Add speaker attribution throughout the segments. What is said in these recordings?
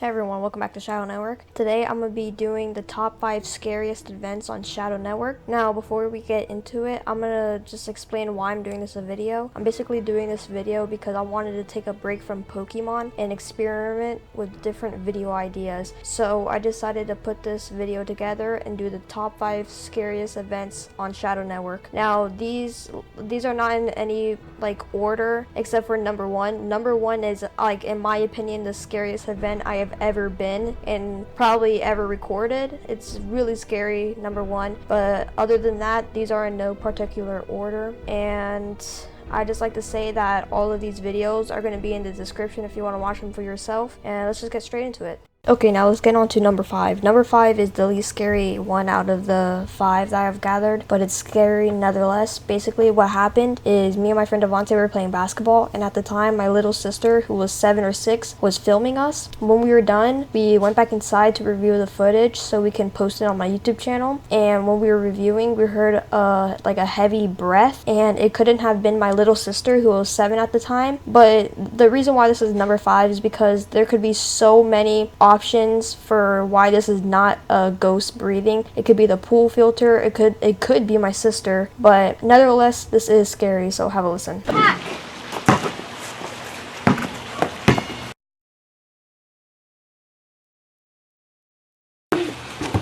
Speaker 1: Hey everyone, welcome back to Shadow Network. Today I'm going to be doing the top 5 scariest events on Shadow Network. Now before we get into it, I'm going to just explain why I'm doing this video. I'm basically doing this video because I wanted to take a break from Pokemon and experiment with different video ideas. So I decided to put this video together and do the top 5 scariest events on Shadow Network. Now these are not in any order except for number 1. Number 1 is in my opinion the scariest event I have ever been and probably ever recorded. It's really scary, number 1, but other than that, these are in no particular order. And I just like to say that all of these videos are going to be in the description if you want to watch them for yourself. And let's just get straight into it. Okay, now let's get on to number 5. Number 5 is the least scary one out of the 5 that I've gathered, but it's scary nevertheless. Basically, what happened is me and my friend Devontae were playing basketball, and at the time, my little sister, who was 7 or 6, was filming us. When we were done, we went back inside to review the footage so we can post it on my YouTube channel. And when we were reviewing, we heard a heavy breath, and it couldn't have been my little sister, who was 7 at the time. But the reason why this is number 5 is because there could be so many options for why this is not a ghost breathing. It could be the pool filter, it could be my sister, but nevertheless this is scary, so have a listen.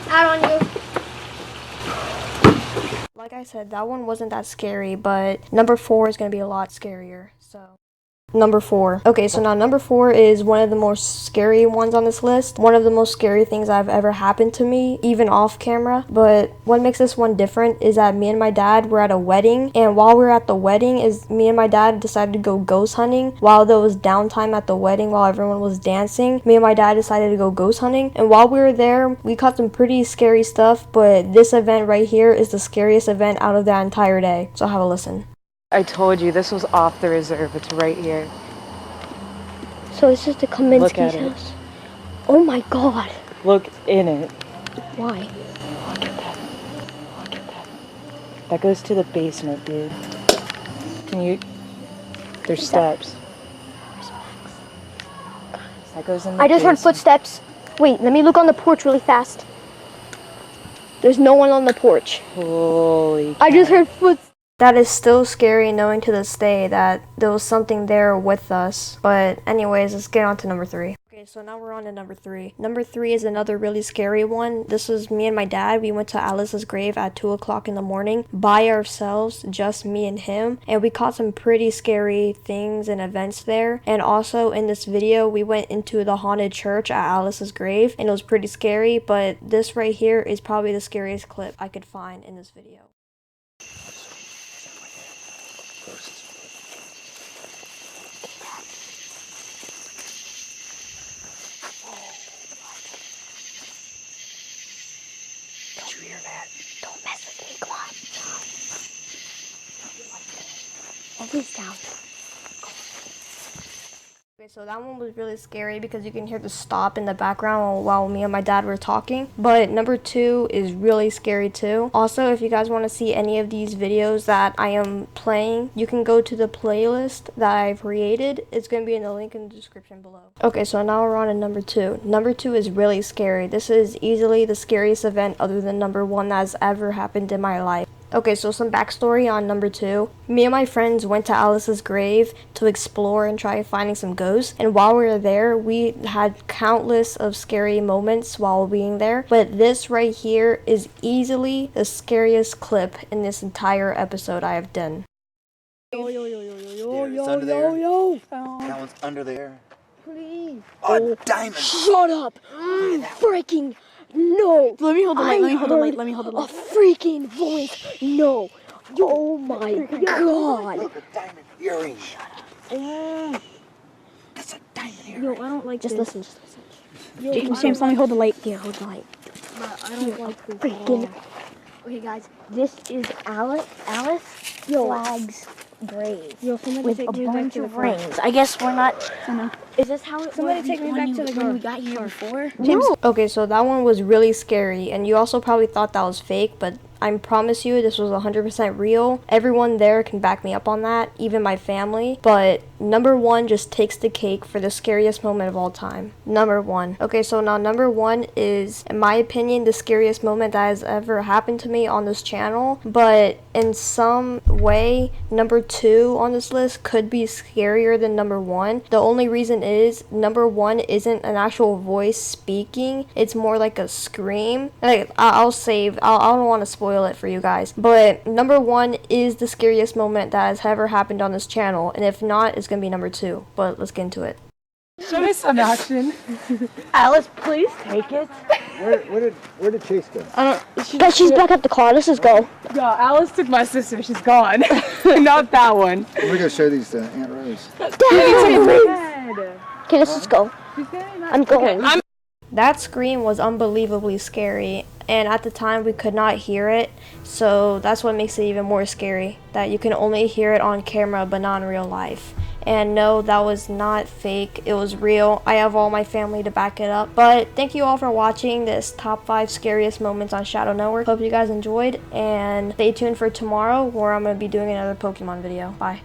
Speaker 1: Out on you. Like I said, that one wasn't that scary, but number 4 is going to be a lot scarier. So number 4. Okay, so now number 4 is one of the most scary ones on this list. One of the most scary things that have ever happened to me, even off camera. But what makes this one different is that me and my dad were at a wedding, and while we were at the wedding, me and my dad decided to go ghost hunting. While there was downtime at the wedding, while everyone was dancing, me and my dad decided to go ghost hunting. And while we were there, we caught some pretty scary stuff, but this event right here is the scariest event out of that entire day. So have a listen.
Speaker 2: I told you this was off the reserve. It's right here.
Speaker 3: So this is the Kaminsky's house. Oh my god.
Speaker 2: Look in it.
Speaker 3: Why?
Speaker 2: Look at that. Look at that. That goes to the basement, dude. Can you... There's steps. That goes in the
Speaker 3: I just heard footsteps. Wait, let me look on the porch really fast. There's no one on the porch.
Speaker 2: Holy cow.
Speaker 3: I just heard footsteps.
Speaker 1: That is still scary knowing to this day that there was something there with us. But anyways, let's get on to number 3. Okay, so now we're on to number 3. Number 3 is another really scary one. This was me and my dad. We went to Alice's grave at 2 o'clock in the morning by ourselves, just me and him. And we caught some pretty scary things and events there. And also in this video, we went into the haunted church at Alice's grave. And it was pretty scary, but this right here is probably the scariest clip I could find in this video.
Speaker 3: Did you hear that? Don't mess with me, come on. Everything's down.
Speaker 1: Okay, so that one was really scary because you can hear the stop in the background while me and my dad were talking. But number 2 is really scary too. Also, if you guys want to see any of these videos that I am playing, you can go to the playlist that I've created. It's going to be in the link in the description below. Okay, so now we're on to number 2. Number 2 is really scary. This is easily the scariest event other than number 1 that has ever happened in my life. Okay, so some backstory on number 2. Me and my friends went to Alice's grave to explore and try finding some ghosts. And while we were there, we had countless of scary moments while being there. But this right here is easily the scariest clip in this entire episode I have done.
Speaker 4: Yo, it's under there. That one's under there.
Speaker 3: Please.
Speaker 4: Oh, diamond!
Speaker 3: Shut up! Freaking no!
Speaker 5: Let me hold the light, let me hold the light, let me hold the
Speaker 3: A
Speaker 5: light.
Speaker 3: freaking voice! No! Oh my god!
Speaker 4: Look, a diamond earring. That's a diamond earring.
Speaker 5: Yo, I don't like
Speaker 3: Just
Speaker 5: this.
Speaker 3: listen, just listen.
Speaker 5: James, let me hold the light.
Speaker 3: Here, hold the light.
Speaker 5: I don't like this.
Speaker 3: Freaking. Okay, guys, this is Alice Flag's grave
Speaker 5: Yo, somebody
Speaker 3: with
Speaker 5: take
Speaker 3: a
Speaker 5: you back
Speaker 3: bunch
Speaker 5: to the
Speaker 3: of
Speaker 5: front.
Speaker 3: rings. I guess we're not.
Speaker 5: I know.
Speaker 3: Is this how it
Speaker 5: Somebody
Speaker 3: was?
Speaker 5: take me back to the when we got here before.
Speaker 3: No.
Speaker 1: Okay, so that one was really scary, and you also probably thought that was fake, but I promise you this was 100% real. Everyone there can back me up on that, even my family. But number one just takes the cake for the scariest moment of all time. Number one. Okay, so now number one is, in my opinion, the scariest moment that has ever happened to me on this channel. But in some way, number two on this list could be scarier than number one. The only reason is number one isn't an actual voice speaking. It's more like a scream. Like, I don't want to spoil it for you guys, but number one is the scariest moment that has ever happened on this channel, and if not, it's gonna be number two. But let's get into it.
Speaker 2: Show me some action. Alice, please take it.
Speaker 4: Where did Chase go?
Speaker 3: Guys, she's back at the car. Let's just go.
Speaker 2: Yo, Alice took my sister. She's gone. Not that one.
Speaker 4: We're gonna show these to Aunt Rose.
Speaker 3: Okay, let's just go. I'm going.
Speaker 1: That scream was unbelievably scary, and at the time we could not hear it, so that's what makes it even more scary, that you can only hear it on camera but not in real life. And no, that was not fake, it was real. I have all my family to back it up. But thank you all for watching this top 5 scariest moments on Shadow Network. Hope you guys enjoyed, and stay tuned for tomorrow where I'm going to be doing another Pokemon video. Bye.